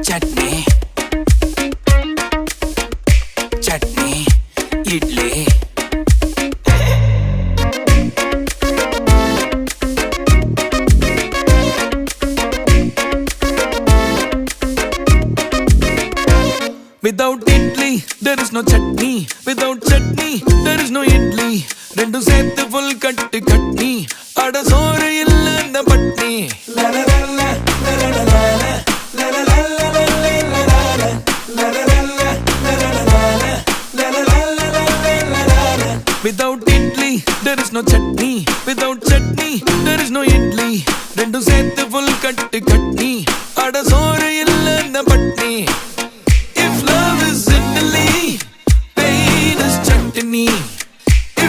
Chutney chutney idli Without idli, there is no chutney. Without chutney, there is no idli. Rendu sethu full katti katni. Ada soru illa na patni. La la la la la la la la la la la la la la la la. Without idli, there is no chutney. Without chutney, there is no idli. Rendu sethu full katti katni.